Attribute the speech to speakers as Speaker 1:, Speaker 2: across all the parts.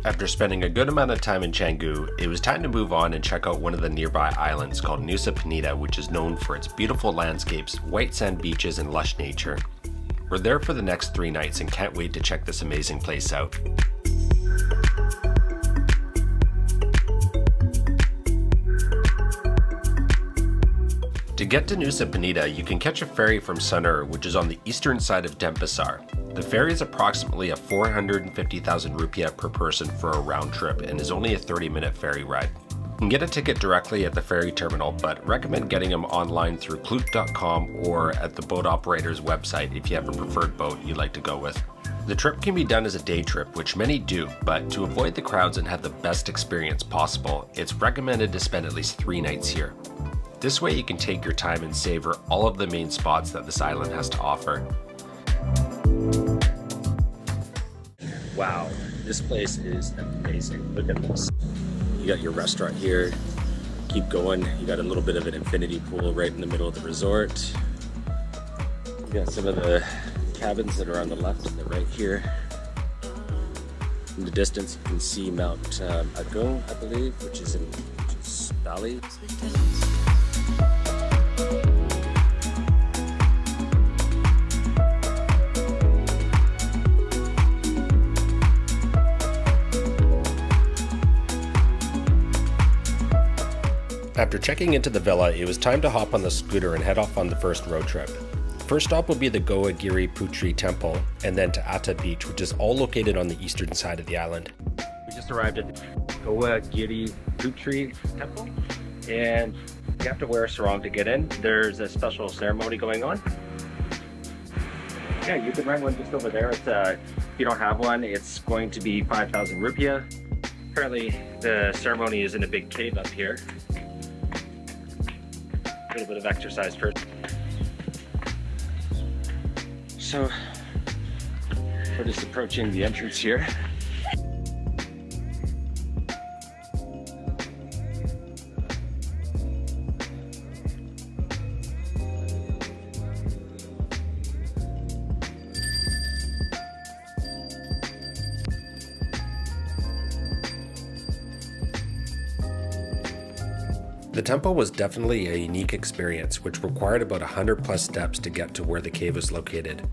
Speaker 1: After spending a good amount of time in Canggu, it was time to move on and check out one of the nearby islands called Nusa Penida, which is known for its beautiful landscapes, white sand beaches, and lush nature. We're there for the next 3 nights and can't wait to check this amazing place out. To get to Nusa Penida, you can catch a ferry from Sanur, which is on the eastern side of Denpasar. The ferry is approximately a 450,000 rupiah per person for a round trip and is only a 30-minute ferry ride. You can get a ticket directly at the ferry terminal, but recommend getting them online through klook.com or at the boat operator's website if you have a preferred boat you'd like to go with. The trip can be done as a day trip, which many do, but to avoid the crowds and have the best experience possible, it's recommended to spend at least 3 nights here. This way you can take your time and savor all of the main spots that this island has to offer. Wow, this place is amazing. Look at this. You got your restaurant here. Keep going. You got a little bit of an infinity pool right in the middle of the resort. You got some of the cabins that are on the left and the right here. In the distance you can see Mount Agung, I believe, which is Bali. After checking into the villa, it was time to hop on the scooter and head off on the first road trip. First stop will be the Goa Giri Putri temple, and then to Atuh Beach, which is all located on the eastern side of the island. We just arrived at Goa Giri Putri temple, and you have to wear a sarong to get in. There's a special ceremony going on. Yeah, you can rent one just over there. If you don't have one, it's going to be 5,000 rupiah. Apparently, the ceremony is in a big cave up here. A little bit of exercise first. So, we're just approaching the entrance here. The temple was definitely a unique experience, which required about 100+ steps to get to where the cave was located.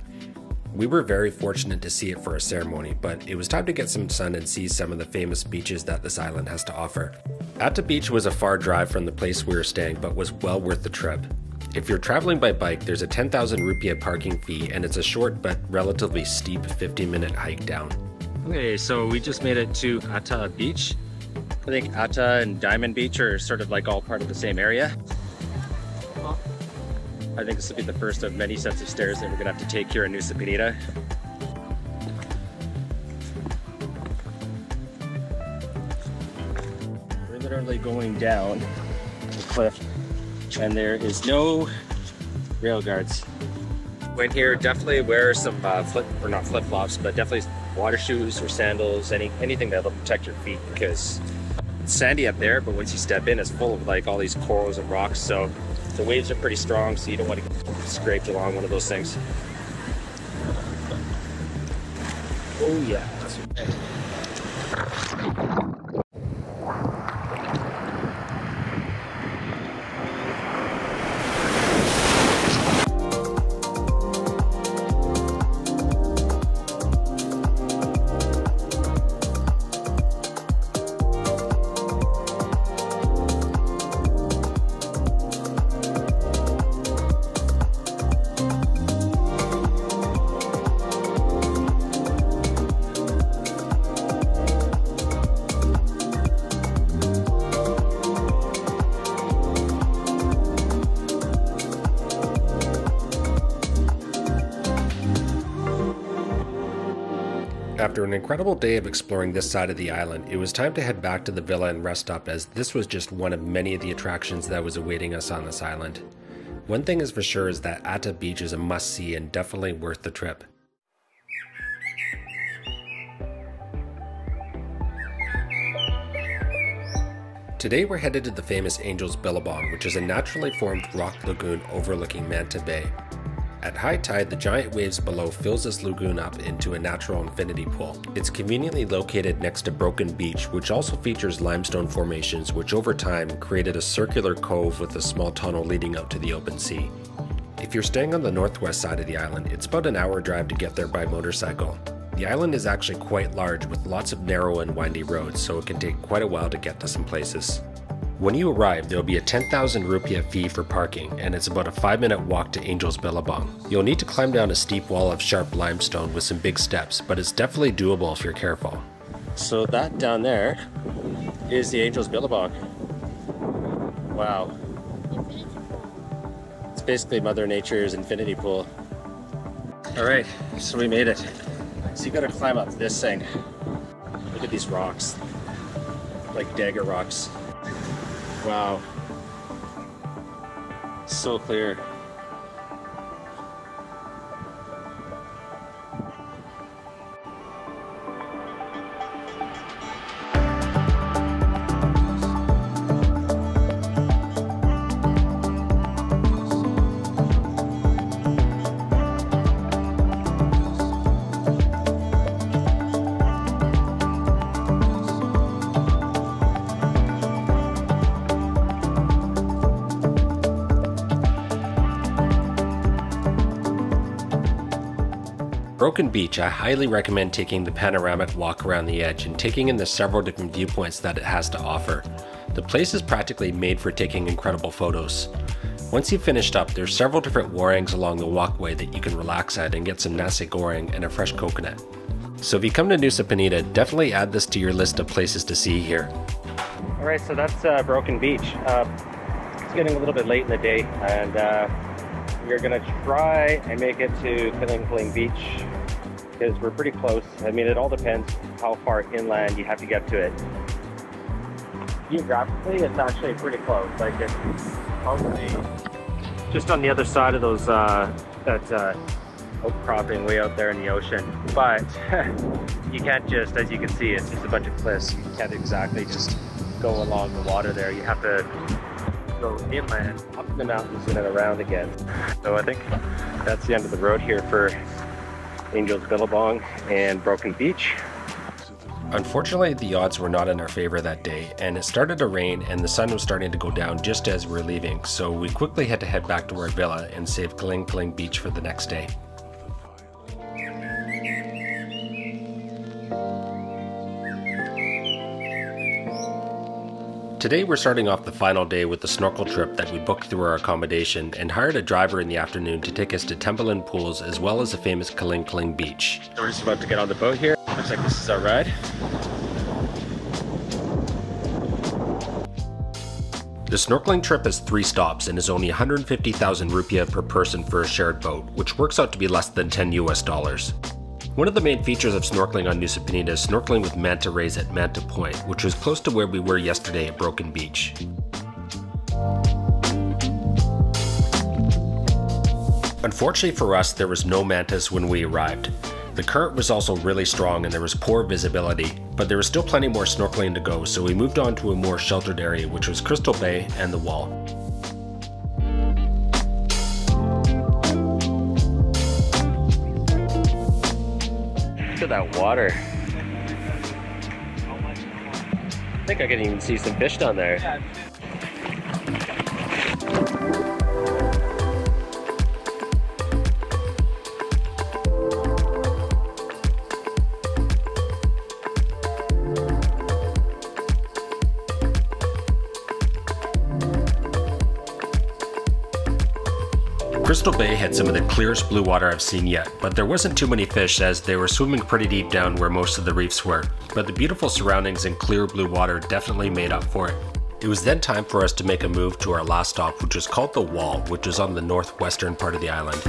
Speaker 1: We were very fortunate to see it for a ceremony, but it was time to get some sun and see some of the famous beaches that this island has to offer. Atuh Beach was a far drive from the place we were staying, but was well worth the trip. If you're traveling by bike, there's a 10,000 rupiah parking fee, and it's a short but relatively steep 50-minute hike down. Okay, so we just made it to Atuh Beach. I think Atuh and Diamond Beach are sort of like all part of the same area. I think this will be the first of many sets of stairs that we're gonna have to take here in Nusa Penida. We're literally going down the cliff and there is no rail guards. When here, definitely wear some not flip-flops, but definitely water shoes or sandals, anything that'll protect your feet, because it's sandy up there, but once you step in, it's full of like all these corals and rocks, so the waves are pretty strong, so you don't want to get scraped along one of those things. Oh yeah. After an incredible day of exploring this side of the island, it was time to head back to the villa and rest up, as this was just one of many of the attractions that was awaiting us on this island. One thing is for sure is that Atuh Beach is a must-see and definitely worth the trip. Today we're headed to the famous Angel's Billabong, which is a naturally formed rock lagoon overlooking Manta Bay. At high tide, the giant waves below fills this lagoon up into a natural infinity pool. It's conveniently located next to Broken Beach, which also features limestone formations which over time created a circular cove with a small tunnel leading out to the open sea. If you're staying on the northwest side of the island, it's about an hour drive to get there by motorcycle. The island is actually quite large with lots of narrow and windy roads, so it can take quite a while to get to some places. When you arrive, there will be a 10,000 rupiah fee for parking, and it's about a 5-minute walk to Angel's Billabong. You'll need to climb down a steep wall of sharp limestone with some big steps, but it's definitely doable if you're careful. So that down there is the Angel's Billabong. Wow. It's basically Mother Nature's infinity pool. Alright, so we made it. So you gotta climb up this thing. Look at these rocks. Like dagger rocks. Wow. So clear. Broken Beach, I highly recommend taking the panoramic walk around the edge and taking in the several different viewpoints that it has to offer. The place is practically made for taking incredible photos. Once you've finished up, there's several different warangs along the walkway that you can relax at and get some nasi goreng and a fresh coconut. So if you come to Nusa Penida, definitely add this to your list of places to see here. Alright, so that's Broken Beach. It's getting a little bit late in the day, and we're gonna try and make it to Keling Beach because we're pretty close. I mean, it all depends how far inland you have to get to it. Geographically, it's actually pretty close. Like, it's probably just on the other side of those that outcropping way out there in the ocean. But you can't just, as you can see, it's just a bunch of cliffs. You can't exactly just go along the water there. You have to go inland, up the mountains, and then around again. So I think that's the end of the road here for Angel's Billabong and Broken Beach. Unfortunately, the odds were not in our favor that day, and it started to rain and the sun was starting to go down just as we were leaving, so we quickly had to head back to our villa and save Keling Beach for the next day. Today we're starting off the final day with the snorkel trip that we booked through our accommodation and hired a driver in the afternoon to take us to Tembelan Pools as well as the famous Keling Beach. So we're just about to get on the boat here. Looks like this is our ride. The snorkeling trip has 3 stops and is only 150,000 rupiah per person for a shared boat, which works out to be less than $10 US. One of the main features of snorkeling on Nusa Penida is snorkeling with manta rays at Manta Point, which was close to where we were yesterday at Broken Beach. Unfortunately for us, there was no mantas when we arrived. The current was also really strong and there was poor visibility, but there was still plenty more snorkeling to go, so we moved on to a more sheltered area, which was Crystal Bay and the Wall. Look at that water. I think I can even see some fish down there. Crystal Bay had some of the clearest blue water I've seen yet, but there wasn't too many fish as they were swimming pretty deep down where most of the reefs were. But the beautiful surroundings and clear blue water definitely made up for it. It was then time for us to make a move to our last stop, which was called the Wall, which is on the northwestern part of the island.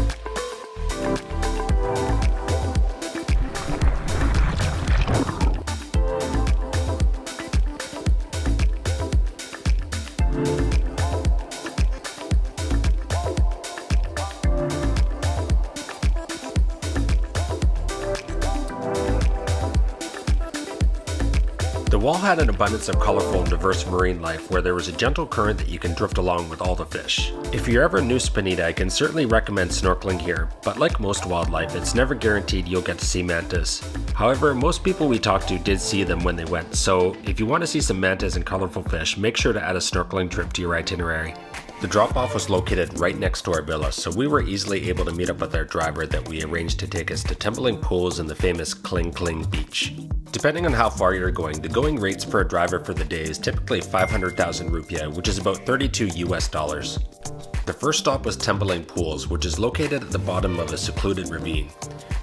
Speaker 1: The The wall had an abundance of colorful and diverse marine life where there was a gentle current that you can drift along with all the fish. If you're ever in Nusa Penida, I can certainly recommend snorkeling here, but like most wildlife, it's never guaranteed you'll get to see mantas. However, most people we talked to did see them when they went, so if you want to see some mantas and colorful fish, make sure to add a snorkeling trip to your itinerary. The drop-off was located right next to our villa, so we were easily able to meet up with our driver that we arranged to take us to Tumbling Pools and the famous Kling Kling Beach. Depending on how far you're going, the going rates for a driver for the day is typically 500,000 rupiah, which is about $32 US. The first stop was Tumbling Pools, which is located at the bottom of a secluded ravine.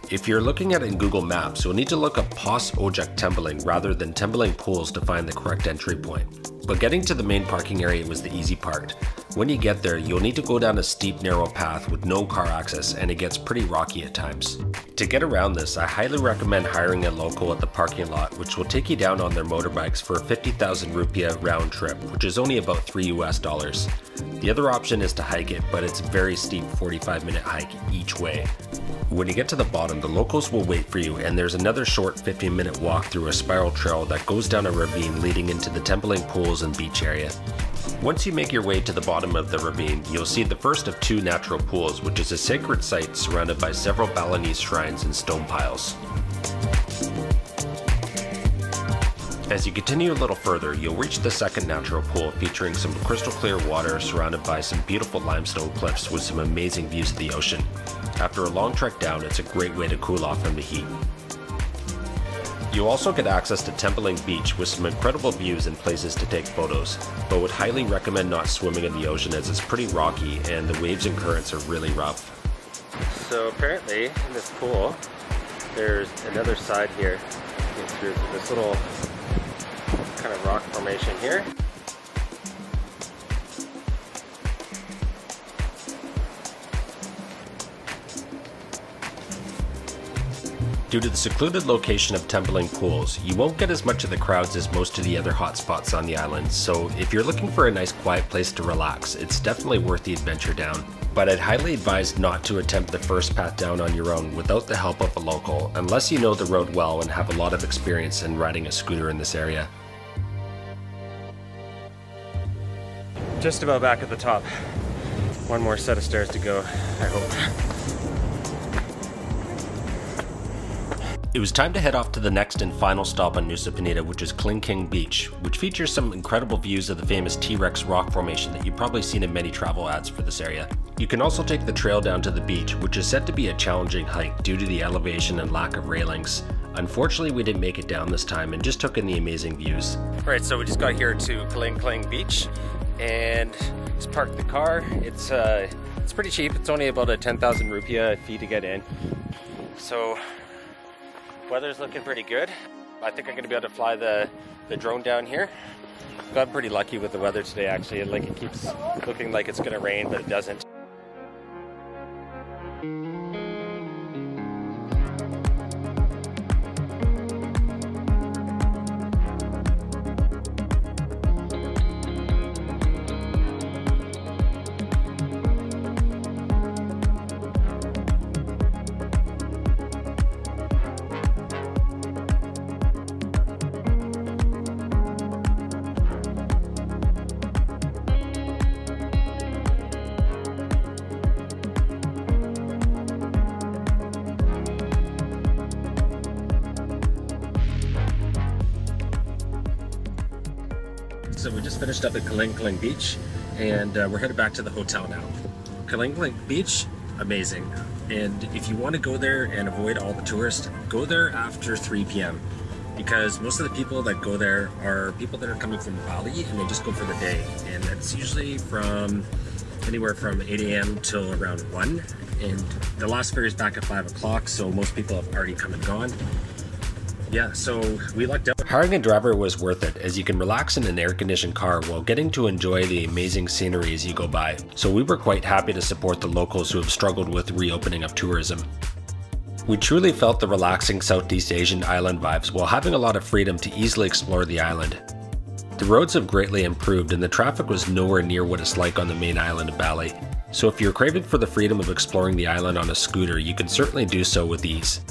Speaker 1: If you're looking at it in Google Maps, you'll need to look up Pos Ojek Tumbling rather than Tumbling Pools to find the correct entry point. But getting to the main parking area was the easy part. When you get there, you'll need to go down a steep, narrow path with no car access, and it gets pretty rocky at times. To get around this, I highly recommend hiring a local at the parking lot, which will take you down on their motorbikes for a 50,000 rupiah round trip, which is only about $3 US. The other option is to hike it, but it's a very steep 45-minute hike each way. When you get to the bottom, the locals will wait for you, and there's another short 15-minute walk through a spiral trail that goes down a ravine leading into the Tumbling Pools and beach area. Once you make your way to the bottom of the ravine, you'll see the first of two natural pools, which is a sacred site surrounded by several Balinese shrines and stone piles. As you continue a little further, you'll reach the second natural pool featuring some crystal clear water surrounded by some beautiful limestone cliffs with some amazing views of the ocean. After a long trek down, it's a great way to cool off from the heat. You also get access to Tumbling Beach with some incredible views and places to take photos, but would highly recommend not swimming in the ocean as it's pretty rocky and the waves and currents are really rough. So apparently in this pool, there's another side here through this little kind of rock formation here. Due to the secluded location of Tumbling Pools, you won't get as much of the crowds as most of the other hotspots on the island, so if you're looking for a nice quiet place to relax, it's definitely worth the adventure down. But I'd highly advise not to attempt the first path down on your own without the help of a local, unless you know the road well and have a lot of experience in riding a scooter in this area. Just about back at the top. One more set of stairs to go, I hope. It was time to head off to the next and final stop on Nusa Penida, which is Kling Kling Beach, which features some incredible views of the famous T-Rex rock formation that you've probably seen in many travel ads for this area. You can also take the trail down to the beach, which is said to be a challenging hike due to the elevation and lack of railings. Unfortunately, we didn't make it down this time and just took in the amazing views. Alright, so we just got here to Kling Kling Beach and just parked the car. It's pretty cheap. It's only about a 10,000 rupiah fee to get in. So weather's looking pretty good. I think I'm going to be able to fly the drone down here. Got pretty lucky with the weather today actually. It keeps looking like it's going to rain, but it doesn't. So we just finished up at Kling Kling Beach and we're headed back to the hotel now. Kling Kling Beach, amazing. And if you want to go there and avoid all the tourists, go there after 3 p.m. because most of the people that go there are people that are coming from Bali and they just go for the day. And that's usually from anywhere from 8 a.m. till around 1. And the last ferry is back at 5 o'clock, so most people have already come and gone. Yeah, so we lucked out. Hiring a driver was worth it, as you can relax in an air-conditioned car while getting to enjoy the amazing scenery as you go by. So we were quite happy to support the locals who have struggled with reopening of tourism. We truly felt the relaxing Southeast Asian island vibes while having a lot of freedom to easily explore the island. The roads have greatly improved and the traffic was nowhere near what it's like on the main island of Bali. So if you're craving for the freedom of exploring the island on a scooter, you can certainly do so with ease.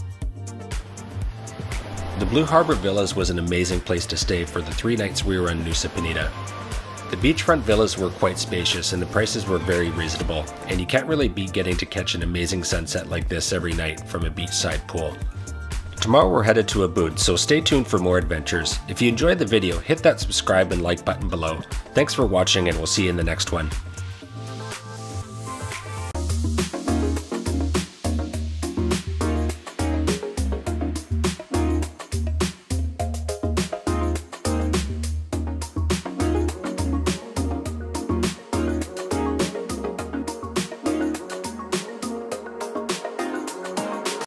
Speaker 1: The Blue Harbor Villas was an amazing place to stay for the 3 nights we were in Nusa Penida. The beachfront villas were quite spacious and the prices were very reasonable, and you can't really beat getting to catch an amazing sunset like this every night from a beachside pool. Tomorrow we're headed to Ubud, so stay tuned for more adventures. If you enjoyed the video, hit that subscribe and like button below. Thanks for watching, and we'll see you in the next one.